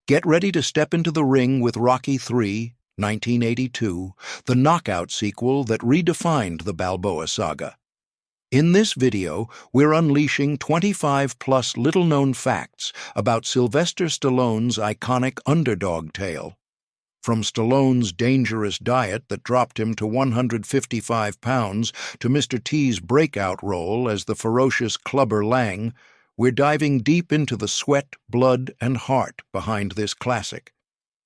Get ready to step into the ring with Rocky III, 1982, the knockout sequel that redefined the Balboa saga. In this video, we're unleashing 25-plus little-known facts about Sylvester Stallone's iconic underdog tale. From Stallone's dangerous diet that dropped him to 155 pounds to Mr. T's breakout role as the ferocious Clubber Lang, we're diving deep into the sweat, blood, and heart behind this classic.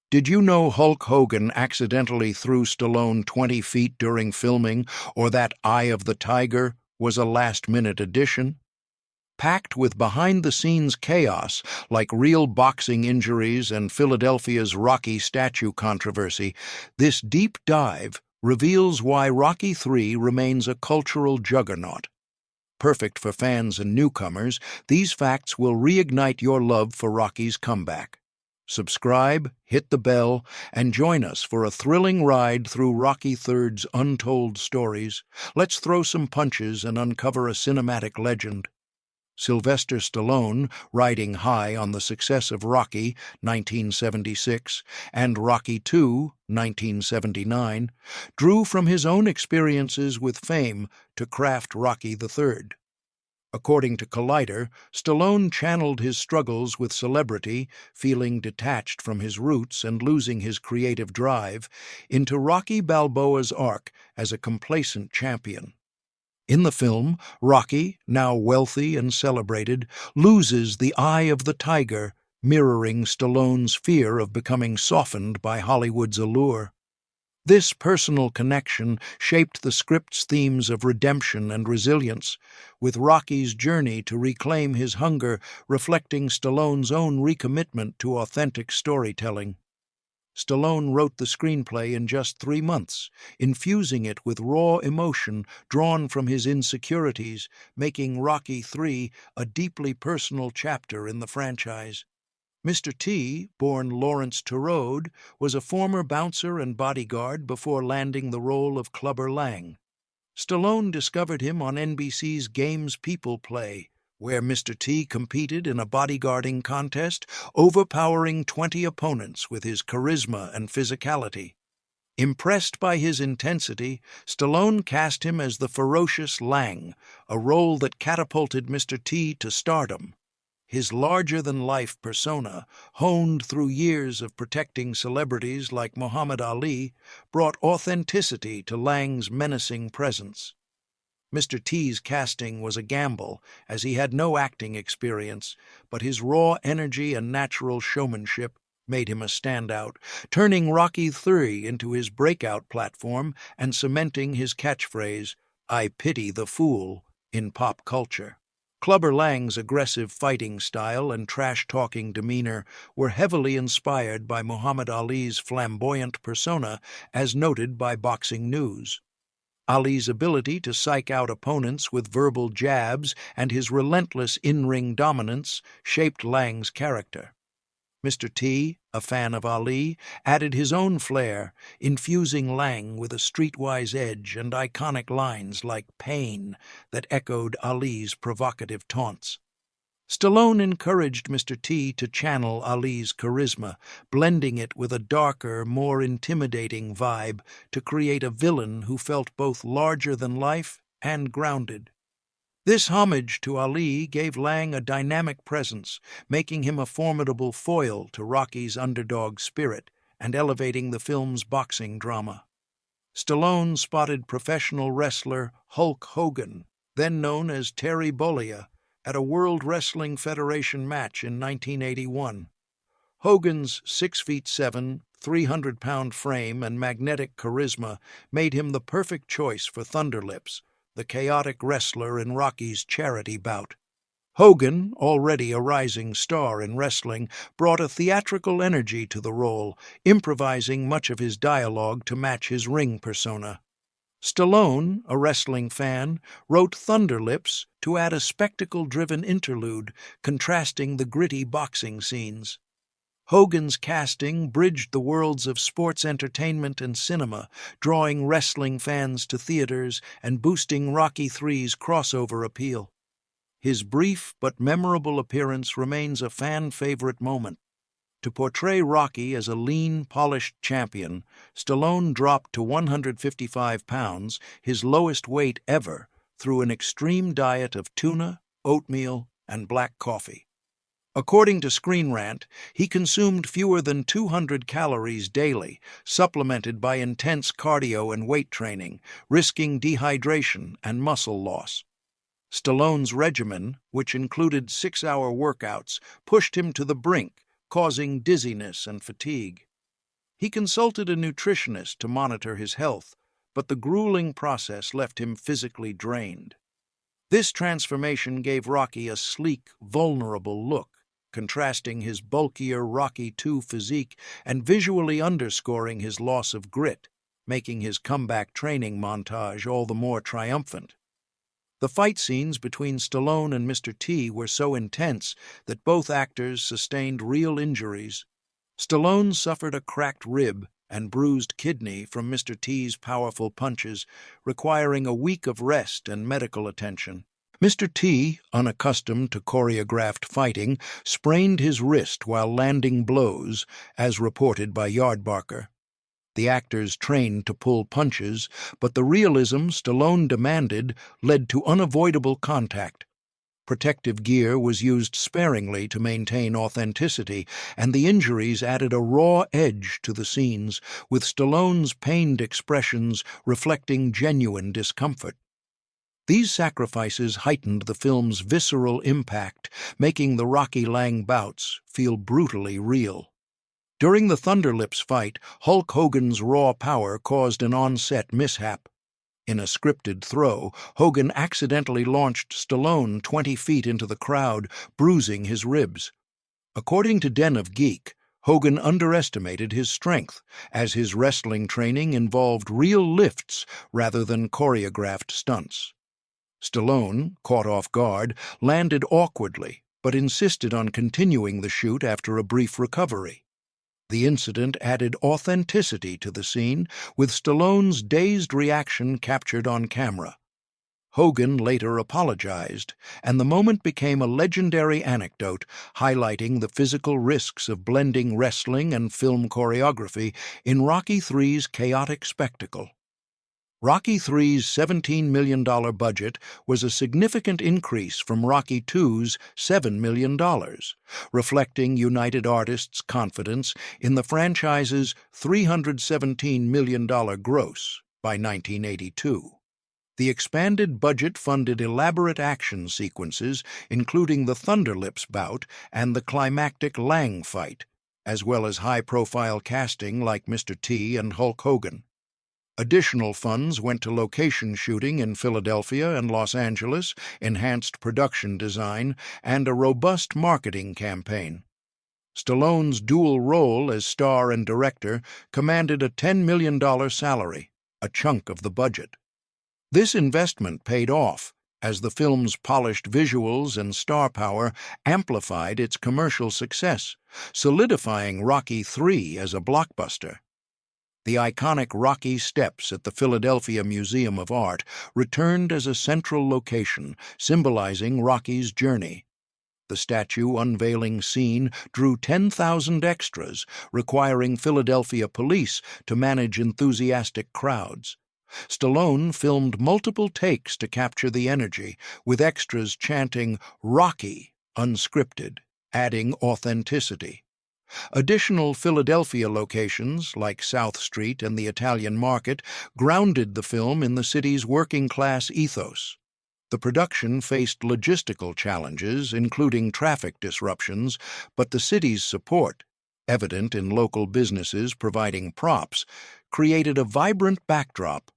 Did you know Hulk Hogan accidentally threw Stallone 20 feet during filming, or that Eye of the Tiger was a last-minute addition? Packed with behind-the-scenes chaos like real boxing injuries and Philadelphia's Rocky statue controversy, this deep dive reveals why Rocky III remains a cultural juggernaut. Perfect for fans and newcomers, these facts will reignite your love for Rocky's comeback. Subscribe, hit the bell, and join us for a thrilling ride through Rocky III's untold stories. Let's throw some punches and uncover a cinematic legend. Sylvester Stallone, riding high on the success of Rocky, 1976, and Rocky II, 1979, drew from his own experiences with fame to craft Rocky III. According to Collider, Stallone channeled his struggles with celebrity, feeling detached from his roots and losing his creative drive, into Rocky Balboa's arc as a complacent champion. In the film, Rocky, now wealthy and celebrated, loses the Eye of the Tiger, mirroring Stallone's fear of becoming softened by Hollywood's allure. This personal connection shaped the script's themes of redemption and resilience, with Rocky's journey to reclaim his hunger reflecting Stallone's own recommitment to authentic storytelling. Stallone wrote the screenplay in just 3 months, infusing it with raw emotion drawn from his insecurities, making Rocky III a deeply personal chapter in the franchise. Mr. T, born Lawrence Turode, was a former bouncer and bodyguard before landing the role of Clubber Lang. Stallone discovered him on NBC's Games People Play, where Mr. T competed in a bodyguarding contest, overpowering 20 opponents with his charisma and physicality. Impressed by his intensity, Stallone cast him as the ferocious Lang, a role that catapulted Mr. T to stardom. His larger-than-life persona, honed through years of protecting celebrities like Muhammad Ali, brought authenticity to Lang's menacing presence. Mr. T's casting was a gamble, as he had no acting experience, but his raw energy and natural showmanship made him a standout, turning Rocky III into his breakout platform and cementing his catchphrase, "I pity the fool," in pop culture. Clubber Lang's aggressive fighting style and trash-talking demeanor were heavily inspired by Muhammad Ali's flamboyant persona, as noted by Boxing News. Ali's ability to psych out opponents with verbal jabs and his relentless in-ring dominance shaped Lang's character. Mr. T, a fan of Ali, added his own flair, infusing Lang with a streetwise edge and iconic lines like "pain" that echoed Ali's provocative taunts. Stallone encouraged Mr. T to channel Ali's charisma, blending it with a darker, more intimidating vibe to create a villain who felt both larger than life and grounded. This homage to Ali gave Lang a dynamic presence, making him a formidable foil to Rocky's underdog spirit and elevating the film's boxing drama. Stallone spotted professional wrestler Hulk Hogan, then known as Terry Bollea, at a World Wrestling Federation match in 1981. Hogan's 6'7", 300-pound frame and magnetic charisma made him the perfect choice for Thunderlips, the chaotic wrestler in Rocky's charity bout. Hogan, already a rising star in wrestling, brought a theatrical energy to the role, improvising much of his dialogue to match his ring persona. Stallone, a wrestling fan, wrote Thunderlips to add a spectacle-driven interlude, contrasting the gritty boxing scenes. Hogan's casting bridged the worlds of sports entertainment and cinema, drawing wrestling fans to theaters and boosting Rocky III's crossover appeal. His brief but memorable appearance remains a fan-favorite moment. To portray Rocky as a lean, polished champion, Stallone dropped to 155 pounds, his lowest weight ever, through an extreme diet of tuna, oatmeal, and black coffee. According to Screen Rant, he consumed fewer than 200 calories daily, supplemented by intense cardio and weight training, risking dehydration and muscle loss. Stallone's regimen, which included 6-hour workouts, pushed him to the brink, causing dizziness and fatigue. He consulted a nutritionist to monitor his health, but the grueling process left him physically drained. This transformation gave Rocky a sleek, vulnerable look, contrasting his bulkier Rocky II physique and visually underscoring his loss of grit, making his comeback training montage all the more triumphant. The fight scenes between Stallone and Mr. T were so intense that both actors sustained real injuries. Stallone suffered a cracked rib and bruised kidney from Mr. T's powerful punches, requiring a week of rest and medical attention. Mr. T, unaccustomed to choreographed fighting, sprained his wrist while landing blows, as reported by Yardbarker. The actors trained to pull punches, but the realism Stallone demanded led to unavoidable contact. Protective gear was used sparingly to maintain authenticity, and the injuries added a raw edge to the scenes, with Stallone's pained expressions reflecting genuine discomfort. These sacrifices heightened the film's visceral impact, making the Rocky Lang bouts feel brutally real. During the Thunderlips fight, Hulk Hogan's raw power caused an on-set mishap. In a scripted throw, Hogan accidentally launched Stallone 20 feet into the crowd, bruising his ribs. According to Den of Geek, Hogan underestimated his strength, as his wrestling training involved real lifts rather than choreographed stunts. Stallone, caught off guard, landed awkwardly, but insisted on continuing the shoot after a brief recovery. The incident added authenticity to the scene, with Stallone's dazed reaction captured on camera. Hogan later apologized, and the moment became a legendary anecdote highlighting the physical risks of blending wrestling and film choreography in Rocky III's chaotic spectacle. Rocky III's $17 million budget was a significant increase from Rocky II's $7 million, reflecting United Artists' confidence in the franchise's $317 million gross by 1982. The expanded budget funded elaborate action sequences, including the Thunderlips bout and the climactic Lang fight, as well as high-profile casting like Mr. T and Hulk Hogan. Additional funds went to location shooting in Philadelphia and Los Angeles, enhanced production design, and a robust marketing campaign. Stallone's dual role as star and director commanded a $10 million salary, a chunk of the budget. This investment paid off, as the film's polished visuals and star power amplified its commercial success, solidifying Rocky III as a blockbuster. The iconic Rocky steps at the Philadelphia Museum of Art returned as a central location, symbolizing Rocky's journey. The statue unveiling scene drew 10,000 extras, requiring Philadelphia police to manage enthusiastic crowds. Stallone filmed multiple takes to capture the energy, with extras chanting "Rocky" unscripted, adding authenticity. Additional Philadelphia locations, like South Street and the Italian Market, grounded the film in the city's working-class ethos. The production faced logistical challenges, including traffic disruptions, but the city's support, evident in local businesses providing props, created a vibrant backdrop.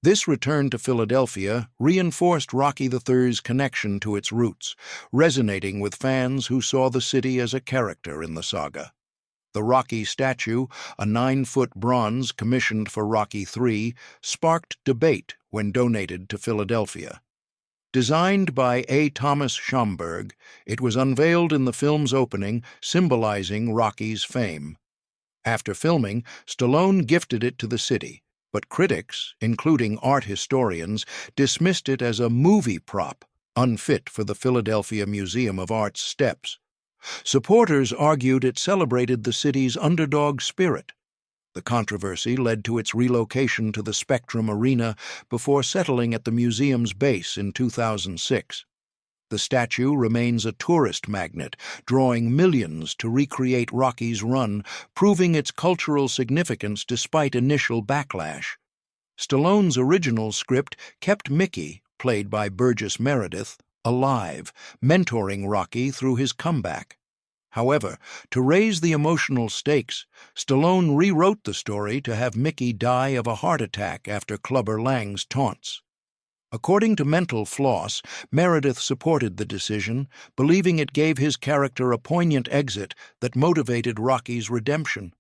This return to Philadelphia reinforced Rocky III's connection to its roots, resonating with fans who saw the city as a character in the saga. The Rocky statue, a 9-foot bronze commissioned for Rocky III, sparked debate when donated to Philadelphia. Designed by A. Thomas Schomburg, it was unveiled in the film's opening, symbolizing Rocky's fame. After filming, Stallone gifted it to the city, but critics, including art historians, dismissed it as a movie prop, unfit for the Philadelphia Museum of Art's steps. Supporters argued it celebrated the city's underdog spirit. The controversy led to its relocation to the Spectrum Arena before settling at the museum's base in 2006. The statue remains a tourist magnet, drawing millions to recreate Rocky's run, proving its cultural significance despite initial backlash. Stallone's original script kept Mickey, played by Burgess Meredith, alive, mentoring Rocky through his comeback. However, to raise the emotional stakes, Stallone rewrote the story to have Mickey die of a heart attack after Clubber Lang's taunts. According to Mental Floss, Meredith supported the decision, believing it gave his character a poignant exit that motivated Rocky's redemption.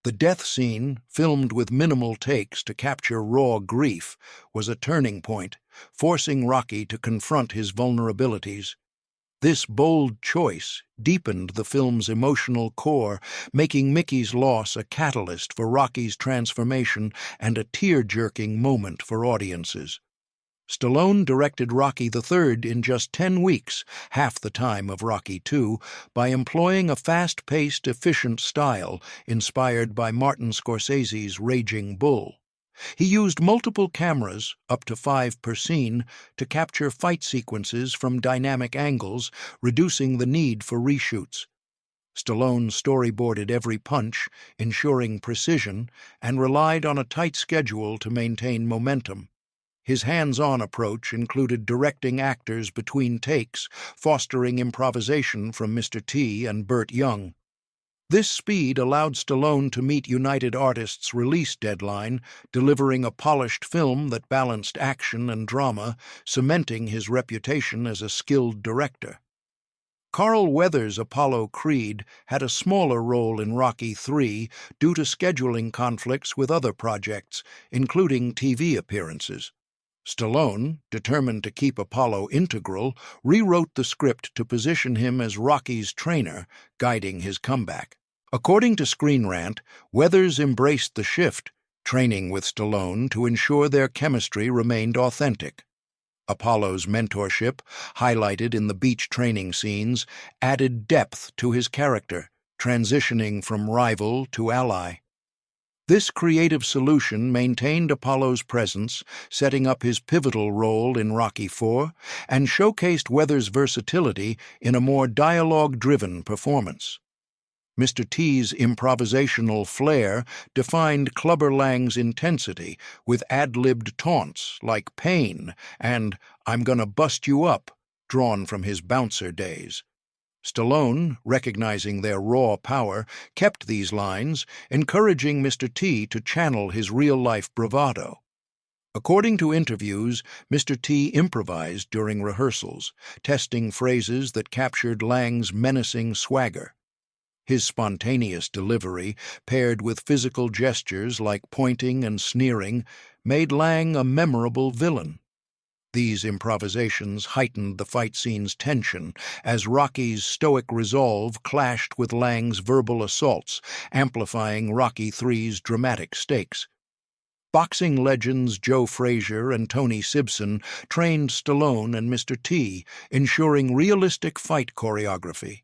The death scene, filmed with minimal takes to capture raw grief, was a turning point, forcing Rocky to confront his vulnerabilities. This bold choice deepened the film's emotional core, making Mickey's loss a catalyst for Rocky's transformation and a tear-jerking moment for audiences. Stallone directed Rocky III in just 10 weeks, half the time of Rocky II, by employing a fast-paced, efficient style inspired by Martin Scorsese's Raging Bull. He used multiple cameras, up to 5 per scene, to capture fight sequences from dynamic angles, reducing the need for reshoots. Stallone storyboarded every punch, ensuring precision, and relied on a tight schedule to maintain momentum. His hands-on approach included directing actors between takes, fostering improvisation from Mr. T and Burt Young. This speed allowed Stallone to meet United Artists' release deadline, delivering a polished film that balanced action and drama, cementing his reputation as a skilled director. Carl Weathers' Apollo Creed had a smaller role in Rocky III due to scheduling conflicts with other projects, including TV appearances. Stallone, determined to keep Apollo integral, rewrote the script to position him as Rocky's trainer, guiding his comeback. According to Screen Rant, Weathers embraced the shift, training with Stallone to ensure their chemistry remained authentic. Apollo's mentorship, highlighted in the beach training scenes, added depth to his character, transitioning from rival to ally. This creative solution maintained Apollo's presence, setting up his pivotal role in Rocky IV, and showcased Weathers' versatility in a more dialogue-driven performance. Mr. T's improvisational flair defined Clubber Lang's intensity with ad-libbed taunts like "pain" and "I'm gonna bust you up," drawn from his bouncer days. Stallone, recognizing their raw power, kept these lines, encouraging Mr. T to channel his real-life bravado. According to interviews, Mr. T improvised during rehearsals, testing phrases that captured Lang's menacing swagger. His spontaneous delivery, paired with physical gestures like pointing and sneering, made Lang a memorable villain. These improvisations heightened the fight scene's tension as Rocky's stoic resolve clashed with Lang's verbal assaults, amplifying Rocky III's dramatic stakes. Boxing legends Joe Frazier and Tony Sibson trained Stallone and Mr. T, ensuring realistic fight choreography.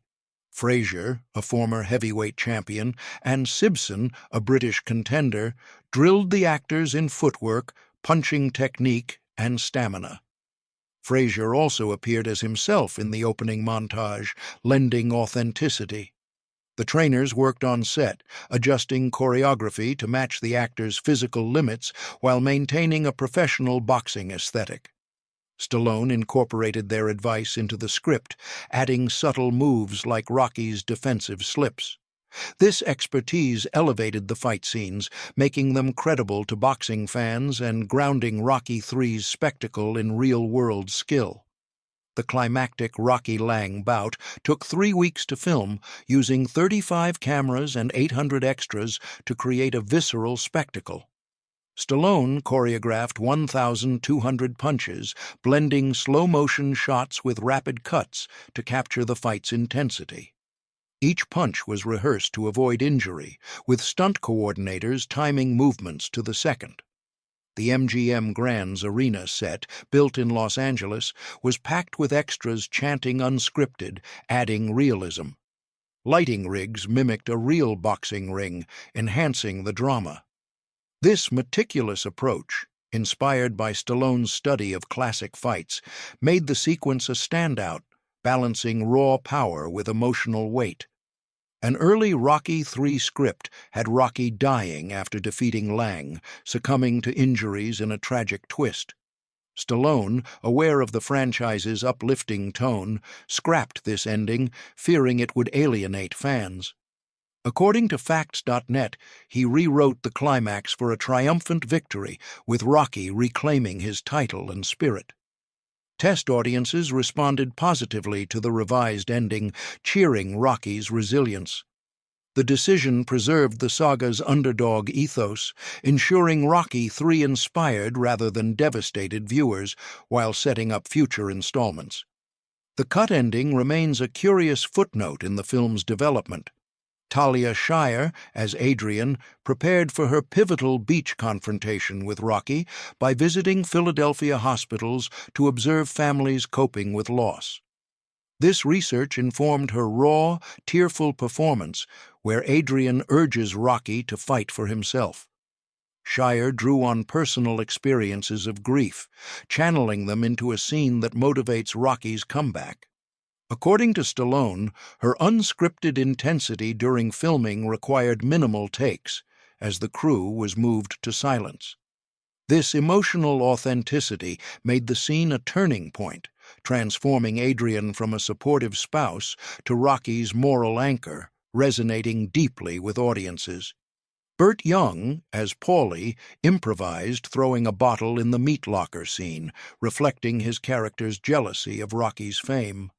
Frazier, a former heavyweight champion, and Sibson, a British contender, drilled the actors in footwork, punching technique, and stamina. Frazier also appeared as himself in the opening montage, lending authenticity. The trainers worked on set, adjusting choreography to match the actors' physical limits while maintaining a professional boxing aesthetic. Stallone incorporated their advice into the script, adding subtle moves like Rocky's defensive slips. This expertise elevated the fight scenes, making them credible to boxing fans and grounding Rocky III's spectacle in real-world skill. The climactic Rocky Lang bout took 3 weeks to film, using 35 cameras and 800 extras to create a visceral spectacle. Stallone choreographed 1,200 punches, blending slow-motion shots with rapid cuts to capture the fight's intensity. Each punch was rehearsed to avoid injury, with stunt coordinators timing movements to the second. The MGM Grand's arena set, built in Los Angeles, was packed with extras chanting unscripted, adding realism. Lighting rigs mimicked a real boxing ring, enhancing the drama. This meticulous approach, inspired by Stallone's study of classic fights, made the sequence a standout, balancing raw power with emotional weight. An early Rocky III script had Rocky dying after defeating Lang, succumbing to injuries in a tragic twist. Stallone, aware of the franchise's uplifting tone, scrapped this ending, fearing it would alienate fans. According to Facts.net, he rewrote the climax for a triumphant victory, with Rocky reclaiming his title and spirit. Test audiences responded positively to the revised ending, cheering Rocky's resilience. The decision preserved the saga's underdog ethos, ensuring Rocky III inspired rather than devastated viewers while setting up future installments. The cut ending remains a curious footnote in the film's development. Talia Shire, as Adrian, prepared for her pivotal beach confrontation with Rocky by visiting Philadelphia hospitals to observe families coping with loss. This research informed her raw, tearful performance, where Adrian urges Rocky to fight for himself. Shire drew on personal experiences of grief, channeling them into a scene that motivates Rocky's comeback. According to Stallone, her unscripted intensity during filming required minimal takes, as the crew was moved to silence. This emotional authenticity made the scene a turning point, transforming Adrian from a supportive spouse to Rocky's moral anchor, resonating deeply with audiences. Burt Young, as Paulie, improvised throwing a bottle in the meat locker scene, reflecting his character's jealousy of Rocky's fame.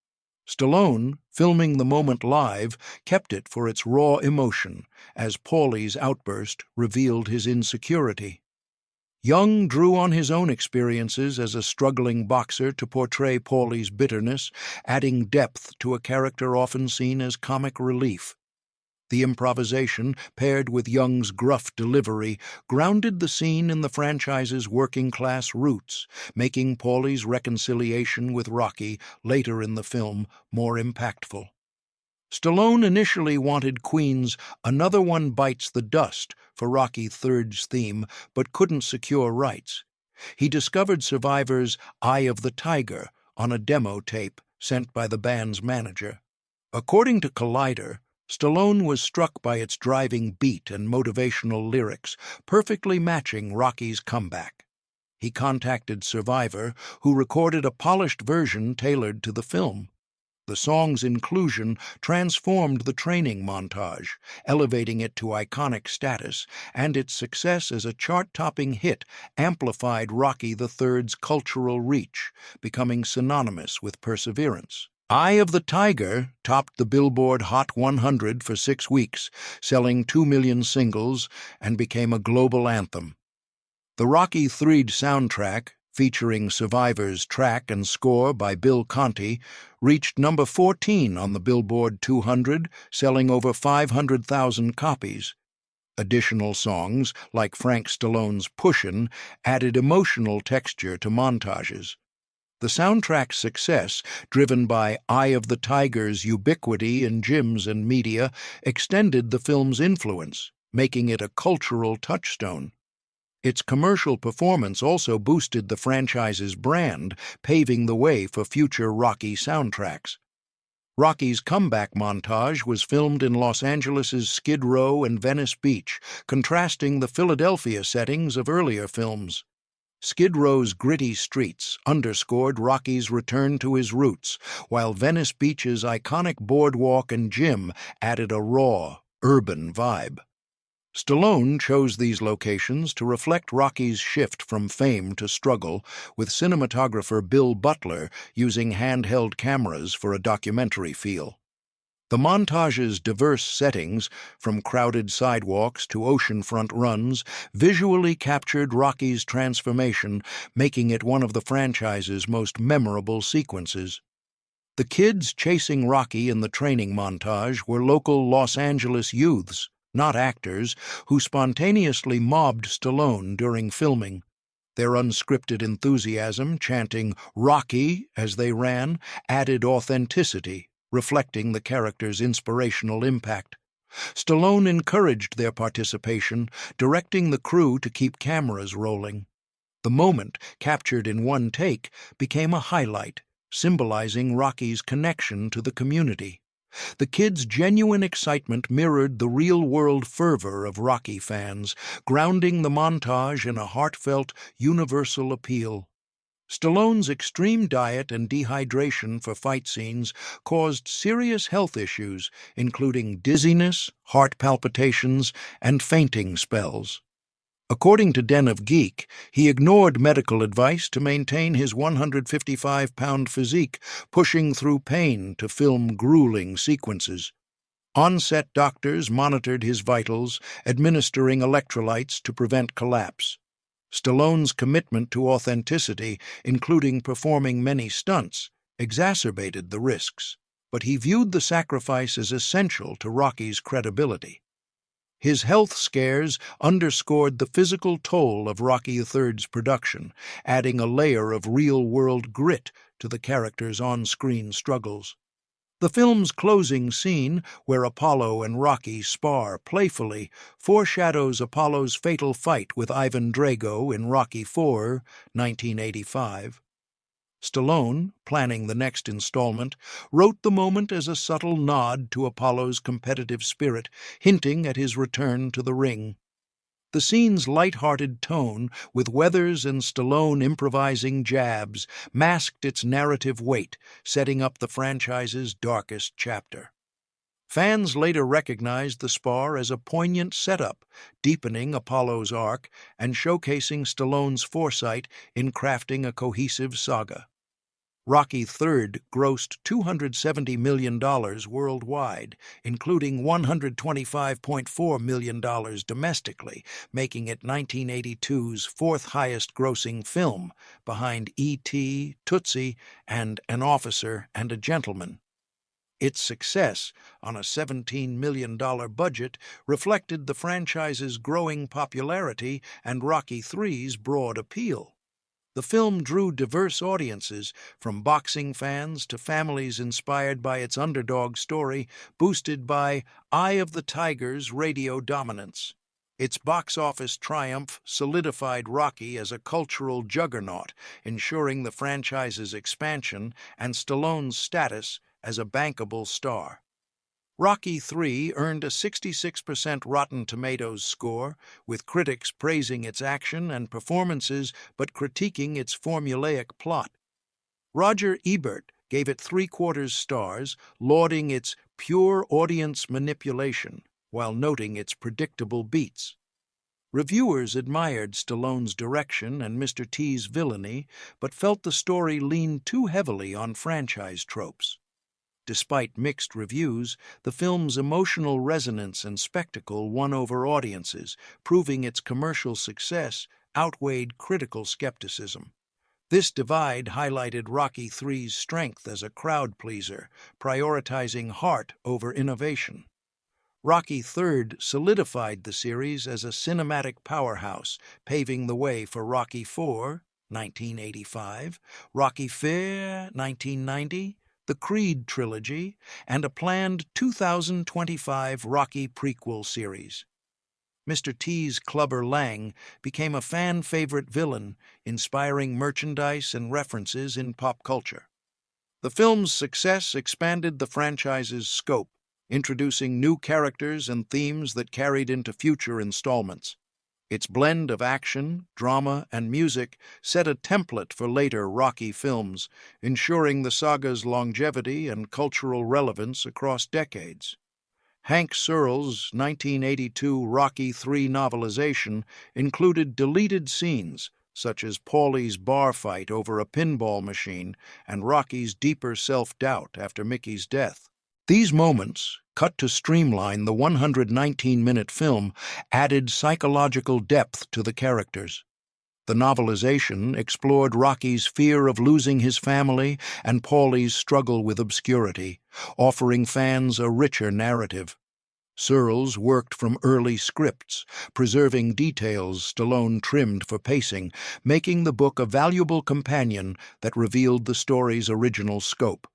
Stallone, filming the moment live, kept it for its raw emotion, as Paulie's outburst revealed his insecurity. Young drew on his own experiences as a struggling boxer to portray Paulie's bitterness, adding depth to a character often seen as comic relief. The improvisation, paired with Young's gruff delivery, grounded the scene in the franchise's working-class roots, making Paulie's reconciliation with Rocky later in the film more impactful. Stallone initially wanted Queen's "Another One Bites the Dust" for Rocky III's theme, but couldn't secure rights. He discovered Survivor's "Eye of the Tiger" on a demo tape sent by the band's manager. According to Collider, Stallone was struck by its driving beat and motivational lyrics, perfectly matching Rocky's comeback. He contacted Survivor, who recorded a polished version tailored to the film. The song's inclusion transformed the training montage, elevating it to iconic status, and its success as a chart-topping hit amplified Rocky III's cultural reach, becoming synonymous with perseverance. "Eye of the Tiger" topped the Billboard Hot 100 for 6 weeks, selling 2 million singles, and became a global anthem. The Rocky III soundtrack, featuring Survivor's track and score by Bill Conti, reached number 14 on the Billboard 200, selling over 500,000 copies. Additional songs, like Frank Stallone's Pushin', added emotional texture to montages. The soundtrack's success, driven by Eye of the Tiger's ubiquity in gyms and media, extended the film's influence, making it a cultural touchstone. Its commercial performance also boosted the franchise's brand, paving the way for future Rocky soundtracks. Rocky's comeback montage was filmed in Los Angeles' Skid Row and Venice Beach, contrasting the Philadelphia settings of earlier films. Skid Row's gritty streets underscored Rocky's return to his roots, while Venice Beach's iconic boardwalk and gym added a raw, urban vibe. Stallone chose these locations to reflect Rocky's shift from fame to struggle, with cinematographer Bill Butler using handheld cameras for a documentary feel. The montage's diverse settings, from crowded sidewalks to oceanfront runs, visually captured Rocky's transformation, making it one of the franchise's most memorable sequences. The kids chasing Rocky in the training montage were local Los Angeles youths, not actors, who spontaneously mobbed Stallone during filming. Their unscripted enthusiasm, chanting "Rocky" as they ran, added authenticity, reflecting the character's inspirational impact. Stallone encouraged their participation, directing the crew to keep cameras rolling. The moment, captured in one take, became a highlight, symbolizing Rocky's connection to the community. The kids' genuine excitement mirrored the real-world fervor of Rocky fans, grounding the montage in a heartfelt, universal appeal. Stallone's extreme diet and dehydration for fight scenes caused serious health issues, including dizziness, heart palpitations, and fainting spells. According to Den of Geek, he ignored medical advice to maintain his 155-pound physique, pushing through pain to film grueling sequences. On-set doctors monitored his vitals, administering electrolytes to prevent collapse. Stallone's commitment to authenticity, including performing many stunts, exacerbated the risks, but he viewed the sacrifice as essential to Rocky's credibility. His health scares underscored the physical toll of Rocky III's production, adding a layer of real-world grit to the character's on-screen struggles. The film's closing scene, where Apollo and Rocky spar playfully, foreshadows Apollo's fatal fight with Ivan Drago in Rocky IV, 1985. Stallone, planning the next installment, wrote the moment as a subtle nod to Apollo's competitive spirit, hinting at his return to the ring. The scene's light-hearted tone, with Weathers and Stallone improvising jabs, masked its narrative weight, setting up the franchise's darkest chapter. Fans later recognized the spar as a poignant setup, deepening Apollo's arc and showcasing Stallone's foresight in crafting a cohesive saga. Rocky III grossed $270 million worldwide, including $125.4 million domestically, making it 1982's fourth highest-grossing film, behind E.T., Tootsie, and An Officer and a Gentleman. Its success, on a $17 million budget, reflected the franchise's growing popularity and Rocky III's broad appeal. The film drew diverse audiences, from boxing fans to families inspired by its underdog story, boosted by Eye of the Tiger's radio dominance. Its box office triumph solidified Rocky as a cultural juggernaut, ensuring the franchise's expansion and Stallone's status as a bankable star. Rocky III earned a 66% Rotten Tomatoes score, with critics praising its action and performances but critiquing its formulaic plot. Roger Ebert gave it 3/4 stars, lauding its pure audience manipulation while noting its predictable beats. Reviewers admired Stallone's direction and Mr. T's villainy, but felt the story leaned too heavily on franchise tropes. Despite mixed reviews, the film's emotional resonance and spectacle won over audiences, proving its commercial success outweighed critical skepticism. This divide highlighted Rocky III's strength as a crowd-pleaser, prioritizing heart over innovation. Rocky III solidified the series as a cinematic powerhouse, paving the way for Rocky IV, 1985, Rocky V, 1990, the Creed trilogy, and a planned 2025 Rocky prequel series. Mr. T's Clubber Lang became a fan-favorite villain, inspiring merchandise and references in pop culture. The film's success expanded the franchise's scope, introducing new characters and themes that carried into future installments. Its blend of action, drama, and music set a template for later Rocky films, ensuring the saga's longevity and cultural relevance across decades. Hank Searle's 1982 Rocky III novelization included deleted scenes, such as Paulie's bar fight over a pinball machine and Rocky's deeper self-doubt after Mickey's death. These moments, cut to streamline the 119-minute film, added psychological depth to the characters. The novelization explored Rocky's fear of losing his family and Paulie's struggle with obscurity, offering fans a richer narrative. Searles worked from early scripts, preserving details Stallone trimmed for pacing, making the book a valuable companion that revealed the story's original scope.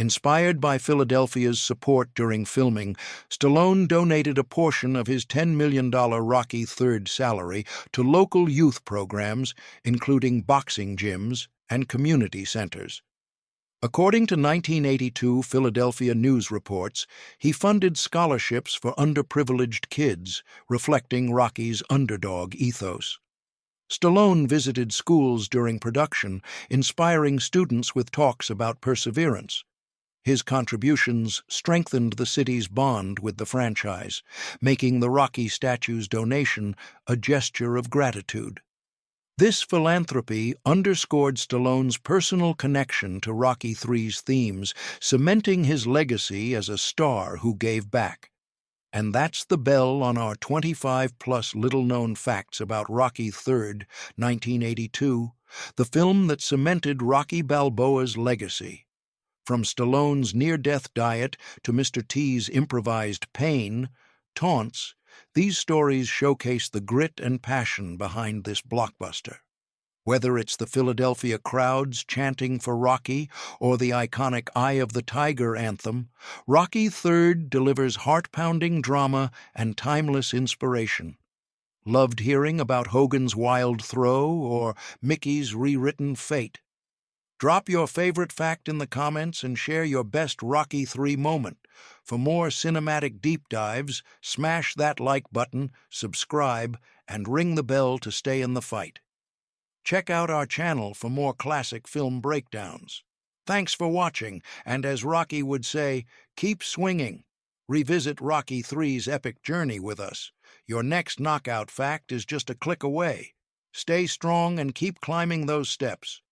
Inspired by Philadelphia's support during filming, Stallone donated a portion of his $10 million Rocky III salary to local youth programs, including boxing gyms and community centers. According to 1982 Philadelphia news reports, he funded scholarships for underprivileged kids, reflecting Rocky's underdog ethos. Stallone visited schools during production, inspiring students with talks about perseverance. His contributions strengthened the city's bond with the franchise, making the Rocky statue's donation a gesture of gratitude. This philanthropy underscored Stallone's personal connection to Rocky III's themes, cementing his legacy as a star who gave back. And that's the bell on our 25-plus little-known facts about Rocky III, 1982, the film that cemented Rocky Balboa's legacy. From Stallone's near-death diet to Mr. T's improvised pain, taunts, these stories showcase the grit and passion behind this blockbuster. Whether it's the Philadelphia crowds chanting for Rocky or the iconic Eye of the Tiger anthem, Rocky III delivers heart-pounding drama and timeless inspiration. Loved hearing about Hogan's wild throw or Mickey's rewritten fate? Drop your favorite fact in the comments and share your best Rocky III moment. For more cinematic deep dives, smash that like button, subscribe, and ring the bell to stay in the fight. Check out our channel for more classic film breakdowns. Thanks for watching, and as Rocky would say, keep swinging. Revisit Rocky III's epic journey with us. Your next knockout fact is just a click away. Stay strong and keep climbing those steps.